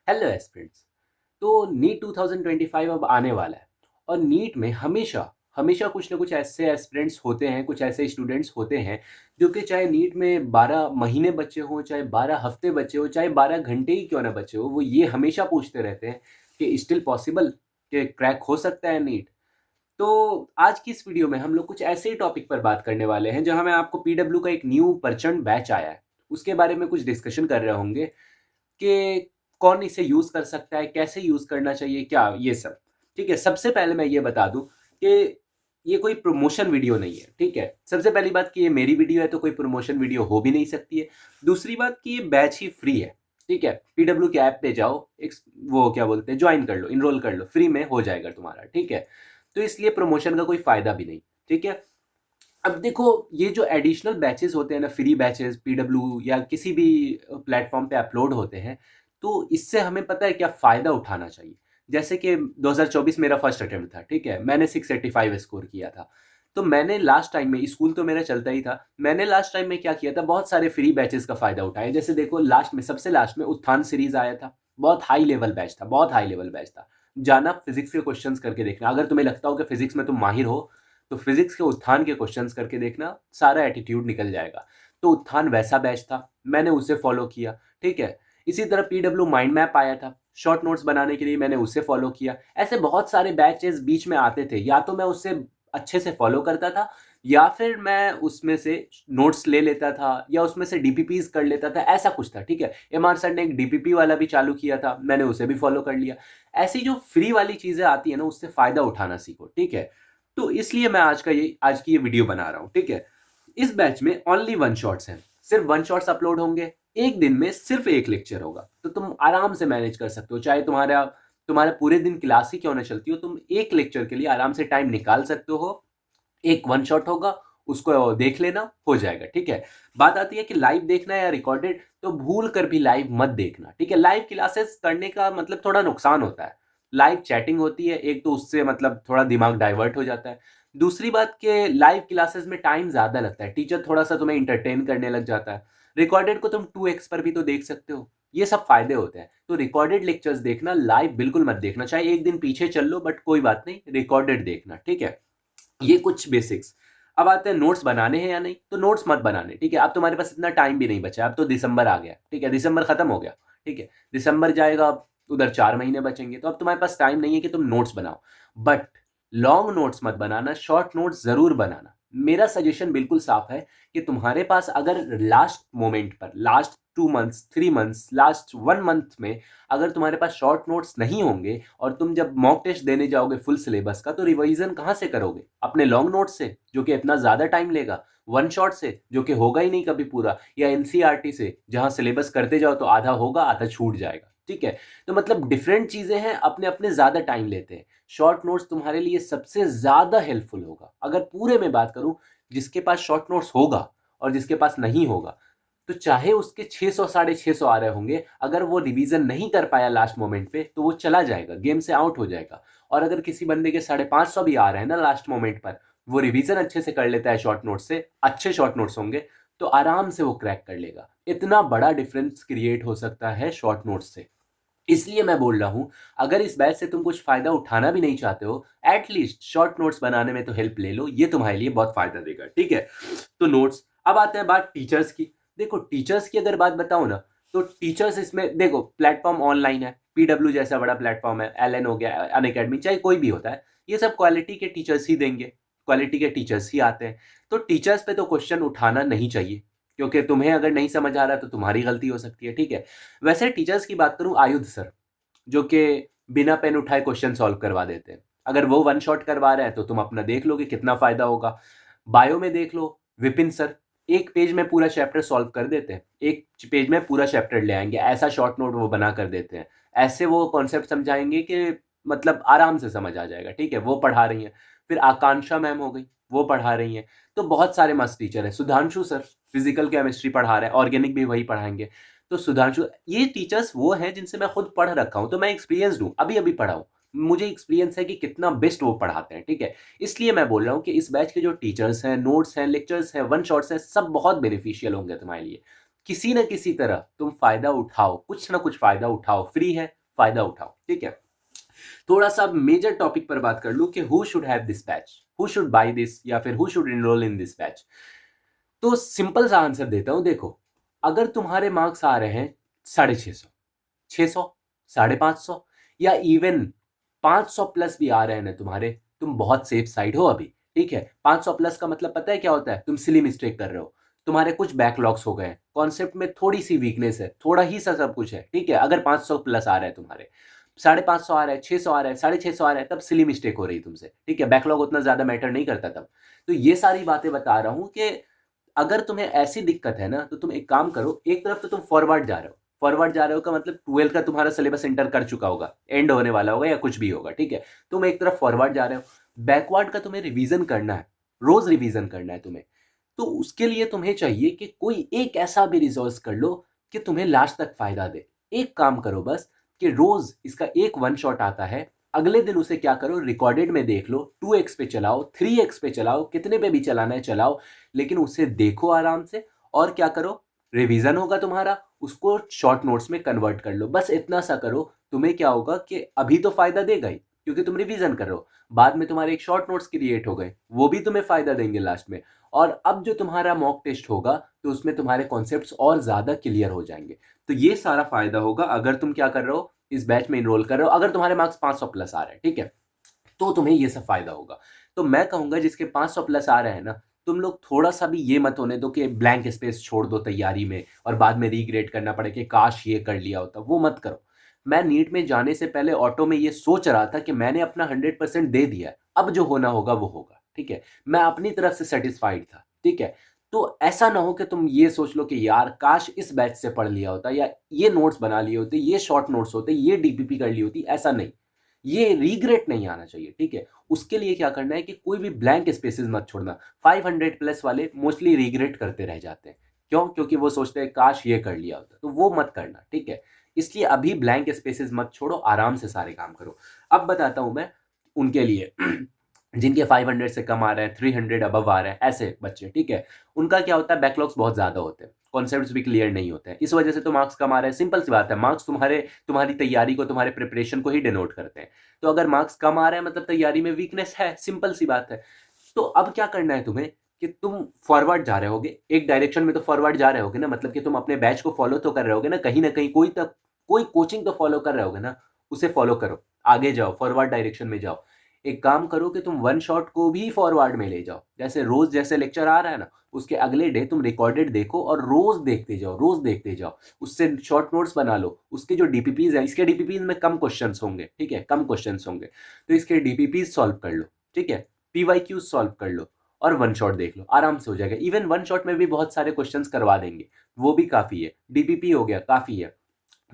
Hello aspirants. तो NEET 2025 अब आने वाला है और नीट में हमेशा हमेशा कुछ ना कुछ ऐसे एस्पिरेंट्स होते हैं, कुछ ऐसे स्टूडेंट्स होते हैं जो कि चाहे नीट में 12 महीने बचे हों, चाहे 12 हफ्ते बचे हों, चाहे 12 घंटे ही क्यों ना बचे हो, वो ये हमेशा पूछते रहते हैं कि स्टिल पॉसिबल कि क्रैक हो सकता है नीट। तो आज की इस वीडियो में हम लोग कुछ ऐसे ही टॉपिक पर बात करने वाले हैं जहां मैं आपको पीडब्ल्यू का एक न्यू प्रचंड बैच आया है उसके बारे में कुछ डिस्कशन कर रहे होंगे कि कौन इसे यूज़ कर सकता है, कैसे यूज़ करना चाहिए, क्या ये सब। ठीक है, सबसे पहले मैं ये बता दूँ कि ये कोई प्रमोशन वीडियो नहीं है, ठीक है? सबसे पहली बात कि ये मेरी वीडियो है तो कोई प्रमोशन वीडियो हो भी नहीं सकती है। दूसरी बात कि ये बैच ही फ्री है, ठीक है? पीडब्ल्यू के ऐप पे जाओ, वो क्या बोलते हैं, जॉइन कर लो, एनरोल कर लो, फ्री में हो जाएगा तुम्हारा, ठीक है? तो इसलिए प्रमोशन का कोई फ़ायदा भी नहीं, ठीक है? अब देखो, ये जो एडिशनल बैचेस होते हैं ना, फ्री बैचेस पीडब्ल्यू या किसी भी प्लेटफॉर्म पे अपलोड होते हैं, तो इससे हमें पता है क्या फ़ायदा उठाना चाहिए। जैसे कि 2024 मेरा फर्स्ट अटेम्प्ट था, ठीक है? मैंने 685 स्कोर किया था। तो मैंने लास्ट टाइम में, स्कूल तो मेरा चलता ही था, मैंने लास्ट टाइम में क्या किया था, बहुत सारे फ्री बैचेस का फ़ायदा उठाया। जैसे देखो, लास्ट में, सबसे लास्ट में उत्थान सीरीज़ आया था, बहुत हाई लेवल बैच था, बहुत हाई लेवल बैच था। जाना, फिज़िक्स के क्वेश्चंस करके देखना, अगर तुम्हें लगता हो कि फिज़िक्स में तुम माहिर हो, तो फिजिक्स के उत्थान के क्वेश्चंस करके देखना, सारा एटीट्यूड निकल जाएगा। तो उत्थान वैसा बैच था, मैंने उसे फॉलो किया, ठीक है? इसी तरह पीडब्ल्यू माइंड मैप आया था, शॉर्ट नोट्स बनाने के लिए मैंने उसे फॉलो किया। ऐसे बहुत सारे बैचेस बीच में आते थे, या तो मैं उससे अच्छे से फॉलो करता था, या फिर मैं उसमें से नोट्स ले लेता था, या उसमें से डीपीपीज कर लेता था, ऐसा कुछ था, ठीक है? एमआर सर ने एक डीपीपी वाला भी चालू किया था, मैंने उसे भी फॉलो कर लिया। ऐसी जो फ्री वाली चीजें आती है ना, उससे फायदा उठाना सीखो, ठीक है? तो इसलिए मैं आज की ये वीडियो बना रहा हूँ, ठीक है? इस बैच में ओनली वन शॉट्स हैं, सिर्फ वन शॉट्स अपलोड होंगे। एक दिन में सिर्फ एक लेक्चर होगा, तो तुम आराम से मैनेज कर सकते हो, चाहे तुम्हारा तुम्हारा पूरे दिन क्लास ही क्यों ना चलती हो, तुम एक लेक्चर के लिए आराम से टाइम निकाल सकते हो। एक वन शॉट होगा, उसको देख लेना, हो जाएगा, ठीक है? बात आती है कि लाइव देखना है या रिकॉर्डेड, तो भूल कर भी लाइव मत देखना, ठीक है? लाइव क्लासेस करने का मतलब थोड़ा नुकसान होता है। लाइव चैटिंग होती है, एक तो उससे मतलब थोड़ा दिमाग डाइवर्ट हो जाता है। दूसरी बात कि लाइव क्लासेस में टाइम ज़्यादा लगता है, टीचर थोड़ा-सा तुम्हें एंटरटेन करने लग जाता है। रिकॉर्डेड को तुम 2x पर भी तो देख सकते हो। ये सब फ़ायदे होते हैं। तो रिकॉर्डेड लेक्चर्स देखना, लाइव बिल्कुल मत देखना। चाहे एक दिन पीछे चल लो, बट कोई बात नहीं, रिकॉर्डेड देखना, ठीक है? ये कुछ बेसिक्स। अब आते हैं नोट्स बनाने हैं या नहीं, तो नोट्स मत बनाने, ठीक है? अब तुम्हारे पास इतना टाइम भी नहीं बचा है, अब तो दिसंबर आ गया, ठीक है? दिसंबर खत्म हो गया, ठीक है? दिसंबर जाएगा, अब उधर 4 महीने बचेंगे, तो अब तुम्हारे पास टाइम नहीं है कि तुम नोट्स बनाओ। बट लॉन्ग नोट्स मत बनाना, शॉर्ट नोट्स ज़रूर बनाना। मेरा सजेशन बिल्कुल साफ है कि तुम्हारे पास अगर लास्ट मोमेंट पर, last 2 months, 3 months, last 1 month में अगर तुम्हारे पास शॉर्ट नोट्स नहीं होंगे और तुम जब मॉक टेस्ट देने जाओगे फुल सिलेबस का, तो रिवीजन कहाँ से करोगे? अपने लॉन्ग नोट्स से, जो कि इतना ज़्यादा टाइम लेगा, वन शॉट से, जो कि होगा ही नहीं कभी पूरा, या एनसीईआरटी से, जहाँ सिलेबस करते जाओ तो आधा होगा, आधा छूट जाएगा, ठीक है? तो मतलब डिफरेंट चीज़ें हैं, अपने-अपने ज़्यादा टाइम लेते हैं। शॉर्ट नोट्स तुम्हारे लिए सबसे ज़्यादा हेल्पफुल होगा। अगर पूरे में बात करूँ, जिसके पास शॉर्ट नोट्स होगा और जिसके पास नहीं होगा, तो चाहे उसके 600 साढ़े 600 आ रहे होंगे, अगर वो रिवीजन नहीं कर पाया लास्ट मोमेंट पे, तो वो चला जाएगा, गेम से आउट हो जाएगा। और अगर किसी बंदे के 550 भी आ रहे हैं ना लास्ट मोमेंट पर, वो रिवीजन अच्छे से कर लेता है शॉर्ट नोट्स से, अच्छे शॉर्ट नोट्स होंगे, तो आराम से वो क्रैक कर लेगा। इतना बड़ा डिफरेंस क्रिएट हो सकता है शॉर्ट नोट्स से। इसलिए मैं बोल रहा हूँ, अगर इस बैच से तुम कुछ फ़ायदा उठाना भी नहीं चाहते हो, एट लीस्ट शॉर्ट नोट्स बनाने में तो हेल्प ले लो, ये तुम्हारे लिए बहुत फ़ायदा देगा, ठीक है? तो नोट्स, अब आते हैं बात टीचर्स की। देखो, टीचर्स की अगर बात बताऊँ ना, तो टीचर्स इसमें देखो, प्लेटफ़ॉर्म ऑनलाइन है, पीडब्ल्यू जैसा बड़ा प्लेटफ़ॉर्म है, एलएन हो गया, अनअकैडमी, चाहे कोई भी होता है, ये सब क्वालिटी के टीचर्स ही देंगे, क्वालिटी के टीचर्स ही आते हैं। तो टीचर्स पे तो क्वेश्चन उठाना नहीं चाहिए, क्योंकि तुम्हें अगर नहीं समझ आ रहा, तो तुम्हारी गलती हो सकती है, ठीक है? वैसे टीचर्स की बात करूँ, आयुध सर, जो कि बिना पेन उठाए क्वेश्चन सॉल्व करवा देते हैं। अगर वो वन शॉट करवा रहे हैं तो तुम अपना देख लो कि कितना फ़ायदा होगा। बायो में देख लो, विपिन सर, 1 पेज में पूरा चैप्टर सॉल्व कर देते हैं। 1 पेज में पूरा चैप्टर ले आएँगे, ऐसा शॉर्ट नोट वो बना कर देते हैं। ऐसे वो कॉन्सेप्ट समझाएँगे कि मतलब आराम से समझ आ जाएगा, ठीक है? वो पढ़ा रही हैं। फिर आकांक्षा मैम हो गई, वो पढ़ा रही हैं। तो बहुत सारे मस्त टीचर हैं। सुधांशु सर, फिज़िकल केमिस्ट्री पढ़ा रहे हैं, ऑर्गेनिक भी वही पढ़ाएँगे। तो सुधांशु, ये टीचर्स वो हैं जिनसे मैं खुद पढ़ रखा हूँ, तो मैं एक्सपीरियंस्ड हूँ, अभी-अभी पढ़ा हूँ। मुझे एक्सपीरियंस है कि कितना बेस्ट वो पढ़ाते हैं, ठीक है? इसलिए मैं बोल रहा हूँ कि इस बैच के जो टीचर्स हैं, नोट्स हैं, लेक्चर्स हैं, वन शॉट्स हैं, सब बहुत बेनिफिशियल होंगे तुम्हारे लिए। किसी ना किसी तरह तुम फायदा उठाओ, कुछ ना कुछ फायदा उठाओ, फ्री है, फायदा उठाओ, ठीक है। थोड़ा सा मेजर टॉपिक पर बात कर लूं कि who should have this batch, who should by this, या फिर who should enrol in this batch. तो सिंपल सा आंसर देता हूं, देखो, अगर तुम्हारे मार्क्स आ रहे हैं 650, 600, 550, या इवन 500 प्लस भी आ रहे हैं ना तुम्हारे, तुम बहुत सेफ साइड हो अभी, ठीक है। 500 प्लस का मतलब पता है क्या होता है? तुम सिली मिस्टेक कर रहे हो, तुम्हारे कुछ बैकलॉग्स हो गए, कॉन्सेप्ट में थोड़ी सी वीकनेस है, थोड़ा ही सा सब कुछ है, ठीक है। अगर 500 प्लस आ रहा है तुम्हारे, 550 आ रहा है, 600 आ रहा है, 650 आ रहा है, तब सिली मिस्टेक हो रही तुमसे, ठीक है। बैकलॉग उतना ज्यादा मैटर नहीं करता तब। तो ये सारी बातें बता रहा हूं कि अगर तुम्हें ऐसी दिक्कत है ना, तो तुम एक काम करो, एक तरफ तो तुम फॉरवर्ड जा रहे हो, फॉरवर्ड जा रहे हो का मतलब 12 का तुम्हारा सिलेबस इंटर कर चुका होगा, एंड होने वाला होगा या कुछ भी होगा, ठीक है। तुम एक तरफ फॉरवर्ड जा रहे हो, बैकवर्ड का तुम्हें रिवीजन करना है, रोज रिवीजन करना है तुम्हें। तो उसके लिए तुम्हें चाहिए कि कोई एक ऐसा भी रिसोर्स कर लो कि तुम्हें लास्ट तक फायदा दे। एक काम करो बस, कि रोज इसका एक वन शॉट आता है, अगले दिन उसे क्या करो, रिकॉर्डेड में देख लो, 2x पे चलाओ, 3x पे चलाओ, कितने पे भी चलाना है चलाओ, लेकिन उसे देखो आराम से, और क्या करो, रिवीजन होगा तुम्हारा, उसको शॉर्ट नोट्स में कन्वर्ट कर लो। बस इतना सा करो, तुम्हें क्या होगा कि अभी तो फायदा देगा ही, क्योंकि तुम रिवीजन कर रहे हो, बाद में तुम्हारे एक शॉर्ट नोट्स क्रिएट हो गए, वो भी तुम्हें फायदा देंगे लास्ट में। और अब जो तुम्हारा मॉक टेस्ट होगा, तो उसमें तुम्हारे कॉन्सेप्ट्स और ज्यादा क्लियर हो जाएंगे। तो ये सारा फायदा होगा अगर तुम क्या कर रहे हो, इस बैच में इनरोल कर रहे हो, अगर तुम्हारे मार्क्स 500 प्लस आ रहे हैं, ठीक है, तो तुम्हें ये सब फायदा होगा। तो मैं कहूंगा जिसके 500 प्लस आ रहे हैं ना, तुम लोग थोड़ा सा भी ये मत होने दो कि ब्लैंक स्पेस छोड़ दो तैयारी में और बाद में रीग्रेड करना पड़े कि काश ये कर लिया होता, वो मत करो। मैं नीट में जाने से पहले ऑटो में ये सोच रहा था कि मैंने अपना 100% दे दिया है, अब जो होना होगा वो होगा, ठीक है। मैं अपनी तरफ से सेटिस्फाइड था, ठीक है। तो ऐसा ना हो कि तुम ये सोच लो कि यार काश इस बैच से पढ़ लिया होता, या ये नोट्स बना लिए होते, ये शॉर्ट नोट्स होते, ये डीपीपी कर ली होती, ऐसा नहीं। ये रीग्रेट नहीं आना चाहिए, ठीक है। उसके लिए क्या करना है कि कोई भी ब्लैंक स्पेसेस मत छोड़ना। 500 प्लस वाले मोस्टली रीग्रेट करते रह जाते हैं, क्यों? क्योंकि वो सोचते हैं काश ये कर लिया होता, तो वो मत करना, ठीक है। इसलिए अभी ब्लैंक स्पेसेस मत छोड़ो, आराम से सारे काम करो। अब बताता हूं मैं उनके लिए जिनके 500 से कम आ रहे हैं, 300 अबव आ रहे हैं, ऐसे बच्चे, ठीक है। उनका क्या होता है, बैकलॉग्स बहुत ज्यादा होते हैं, कॉन्सेप्ट्स भी क्लियर नहीं होते हैं, इस वजह से तो मार्क्स कम आ रहे हैं। सिंपल सी बात है, मार्क्स तुम्हारी तैयारी को, तुम्हारे प्रिपरेशन को ही डिनोट करते हैं। तो अगर मार्क्स कम आ रहे हैं मतलब तैयारी में वीकनेस है, सिंपल सी बात है। तो अब क्या करना है तुम्हें, कि तुम फॉरवर्ड जा रहे होगे, एक डायरेक्शन में तो फॉरवर्ड जा रहे होगे ना, मतलब कि तुम अपने बैच को फॉलो तो कर रहे होगे ना, कहीं ना कहीं कोई कोचिंग तो फॉलो कर रहे होगे ना, उसे फॉलो करो, आगे जाओ, फॉरवर्ड डायरेक्शन में जाओ। एक काम करो कि तुम वन शॉट को भी फॉरवर्ड में ले जाओ, जैसे रोज जैसे लेक्चर आ रहा है ना, उसके अगले डे तुम रिकॉर्डेड देखो और रोज देखते जाओ, रोज देखते जाओ, उससे शॉर्ट नोट्स बना लो। उसके जो डीपीपीज हैं, इसके डीपीपीज में कम क्वेश्चंस होंगे, ठीक है, कम क्वेश्चंस होंगे, तो इसके डीपीपीज सॉल्व कर लो, ठीक है, पीवाईक्यू सॉल्व कर लो, और वन शॉट देख लो, आराम से हो जाएगा। इवन वन शॉट में भी बहुत सारे क्वेश्चंस करवा देंगे, वो भी काफी है। डीपीपी हो गया, काफी है।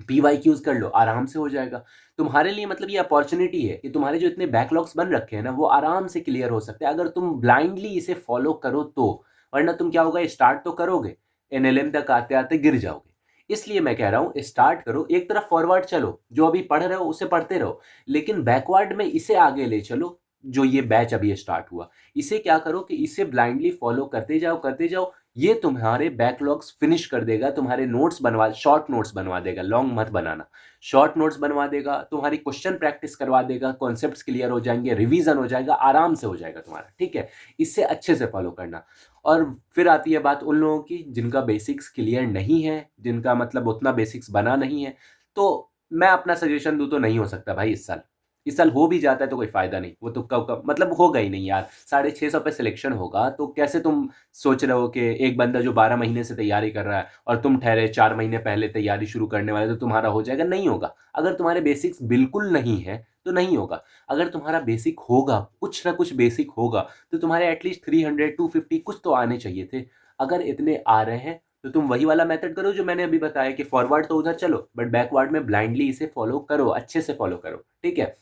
पीवाईक्यूज कर लो, आराम से हो जाएगा। तुम्हारे लिए मतलब ये अपॉर्चुनिटी है कि तुम्हारे जो इतने बैकलॉग्स बन रखे हैं ना, वो आराम से क्लियर हो सकते हैं अगर तुम ब्लाइंडली इसे फॉलो करो तो। वरना तुम क्या होगा, स्टार्ट तो करोगे, एनएलएम तक आते आते गिर जाओगे। इसलिए मैं कह रहा हूं, स्टार्ट करो, एक तरफ फॉरवर्ड चलो, जो अभी पढ़ रहे हो उसे पढ़ते रहो, लेकिन बैकवर्ड में इसे आगे ले चलो। जो ये बैच अभी स्टार्ट हुआ, इसे क्या करो कि इसे ब्लाइंडली फॉलो करते जाओ, करते जाओ। ये तुम्हारे बैकलॉग्स फिनिश कर देगा, तुम्हारे नोट्स बनवा, शॉर्ट नोट्स बनवा देगा, लॉन्ग मत बनाना, शॉर्ट नोट्स बनवा देगा, तुम्हारी क्वेश्चन प्रैक्टिस करवा देगा, कॉन्सेप्ट्स क्लियर हो जाएंगे, रिवीजन हो जाएगा, आराम से हो जाएगा तुम्हारा, ठीक है। इससे अच्छे से फॉलो करना। और फिर आती है बात उन लोगों की जिनका बेसिक्स क्लियर नहीं है, जिनका मतलब उतना बेसिक्स बना नहीं है, तो मैं अपना सजेशन दूं तो नहीं हो सकता भाई इस साल। इस साल हो भी जाता है तो कोई फायदा नहीं, वो तो कब कब मतलब होगा ही नहीं यार। 650 पे सिलेक्शन होगा तो कैसे तुम सोच रहे हो कि एक बंदा जो 12 महीने से तैयारी कर रहा है और तुम ठहरे 4 महीने पहले तैयारी शुरू करने वाले, तो तुम्हारा हो जाएगा? नहीं होगा। अगर तुम्हारे बेसिक्स बिल्कुल नहीं है तो नहीं होगा। अगर तुम्हारा बेसिक होगा, कुछ ना कुछ बेसिक होगा, तो तुम्हारे एटलीस्ट 300 250 कुछ तो आने चाहिए थे। अगर इतने आ रहे हैं तो तुम वही वाला मेथड करो जो मैंने अभी बताया, कि फॉरवर्ड तो उधर चलो, बट बैकवर्ड में ब्लाइंडली इसे फॉलो करो, अच्छे से फॉलो करो, ठीक है।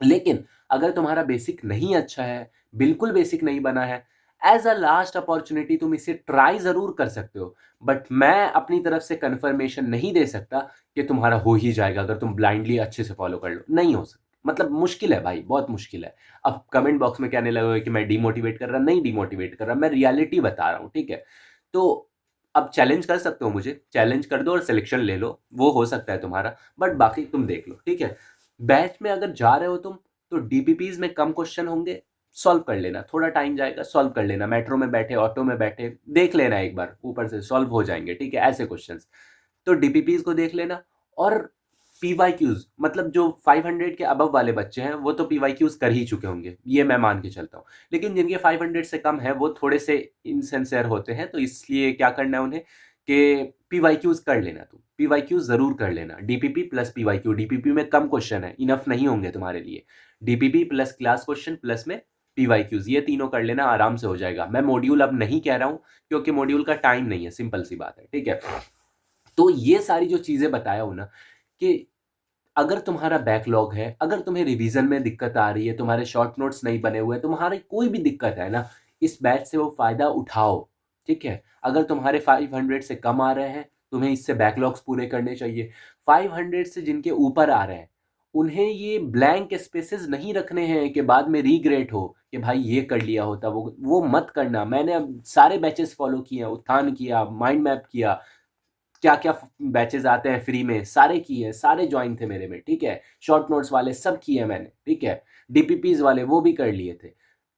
लेकिन अगर तुम्हारा बेसिक नहीं अच्छा है, बिल्कुल बेसिक नहीं बना है, एज अ लास्ट अपॉर्चुनिटी तुम इसे ट्राई जरूर कर सकते हो। बट मैं अपनी तरफ से कंफर्मेशन नहीं दे सकता कि तुम्हारा हो ही जाएगा अगर तुम ब्लाइंडली अच्छे से फॉलो कर लो, नहीं हो सकता। मतलब मुश्किल है भाई, बहुत मुश्किल है। अब कमेंट बॉक्स में कहने लगे कि मैं डिमोटिवेट कर रहा, नहीं डिमोटिवेट कर रहा, मैं रियलिटी बता रहा हूँ, ठीक है। तो अब चैलेंज कर सकते हो मुझे, चैलेंज कर दो और सिलेक्शन ले लो, वो हो सकता है तुम्हारा, बट बाकी तुम देख लो, ठीक है। बैच में अगर जा रहे हो तुम, तो डीपीपीज में कम क्वेश्चन होंगे, सॉल्व कर लेना, थोड़ा टाइम जाएगा, सॉल्व कर लेना, मेट्रो में बैठे, ऑटो में बैठे, देख लेना एक बार ऊपर से, सॉल्व हो जाएंगे, ठीक है, ऐसे क्वेश्चंस। तो डीपीपीज को देख लेना। और पीवाईक्यूज, मतलब जो 500 के अबव वाले बच्चे हैं वो तो पीवाईक्यूज कर ही चुके होंगे, ये मैं मान के चलता हूँ। लेकिन जिनके 500 से कम है वो थोड़े से इनसेंसियर होते हैं, तो इसलिए क्या करना है उन्हें कि पीवाईक्यूज कर लेना, तुम पीवाईक्यूज जरूर कर लेना, डीपीपी प्लस पीवाईक्यू। डीपीपी में कम क्वेश्चन है, इनफ नहीं होंगे तुम्हारे लिए। DPP plus class question plus में पीवाईक्यूज, ये तीनों कर लेना, आराम से हो जाएगा। मैं मॉड्यूल अब नहीं कह रहा हूँ क्योंकि मॉड्यूल का टाइम नहीं है, सिंपल सी बात है, ठीक है। तो ये सारी जो चीजें बताया हूं ना, कि अगर तुम्हारा बैकलॉग है, अगर तुम्हें रिवीजन में दिक्कत आ रही है, तुम्हारे शॉर्ट नोट्स नहीं बने हुए, तुम्हारी कोई भी दिक्कत है ना, इस बैच से वो फायदा उठाओ, ठीक है। अगर तुम्हारे 500 से कम आ रहे हैं, तुम्हें इससे बैकलॉग्स पूरे करने चाहिए। 500 से जिनके ऊपर आ रहे हैं, उन्हें ये ब्लैंक स्पेसेस नहीं रखने हैं कि बाद में रीग्रेट हो कि भाई ये कर लिया होता, वो मत करना। मैंने अब सारे बैचेस फॉलो किए, उत्थान किया, माइंड मैप किया, क्या क्या बैचेस आते हैं फ्री में, सारे किए हैं, सारे ज्वाइन थे मेरे में, ठीक है। शॉर्ट नोट्स वाले सब किए मैंने, ठीक है। डीपीपीज वाले वो भी कर लिए थे।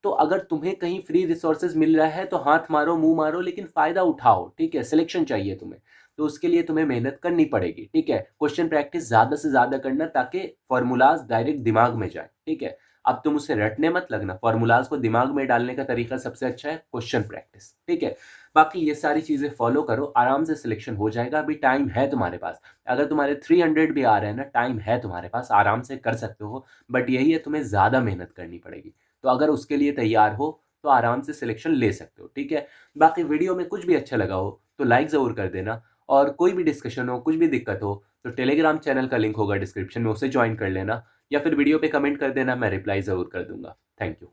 तो अगर तुम्हें कहीं फ्री रिसोर्सेज मिल रहा है तो हाथ मारो, मुंह मारो, लेकिन फायदा उठाओ, ठीक है। सिलेक्शन चाहिए तुम्हें, तो उसके लिए तुम्हें मेहनत करनी पड़ेगी, ठीक है। क्वेश्चन प्रैक्टिस ज्यादा से ज्यादा करना, ताकि फॉर्मूलाज डायरेक्ट दिमाग में जाए, ठीक है। अब तुम उसे रटने मत लगना, फॉर्मूलाज को दिमाग में डालने का तरीका सबसे अच्छा है क्वेश्चन प्रैक्टिस, ठीक है। बाकी ये सारी चीजें फॉलो करो, आराम से सिलेक्शन हो जाएगा। अभी टाइम है तुम्हारे पास, अगर तुम्हारे 300 भी आ रहे हैं ना, टाइम है तुम्हारे पास, आराम से कर सकते हो। बट यही है, तुम्हें ज्यादा मेहनत करनी पड़ेगी। तो अगर उसके लिए तैयार हो तो आराम से सिलेक्शन ले सकते हो, ठीक है। बाकी वीडियो में कुछ भी अच्छा लगा हो तो लाइक जरूर कर देना, और कोई भी डिस्कशन हो, कुछ भी दिक्कत हो, तो टेलीग्राम चैनल का लिंक होगा डिस्क्रिप्शन में, उसे ज्वाइन कर लेना, या फिर वीडियो पे कमेंट कर देना, मैं रिप्लाई जरूर कर दूंगा। Thank you.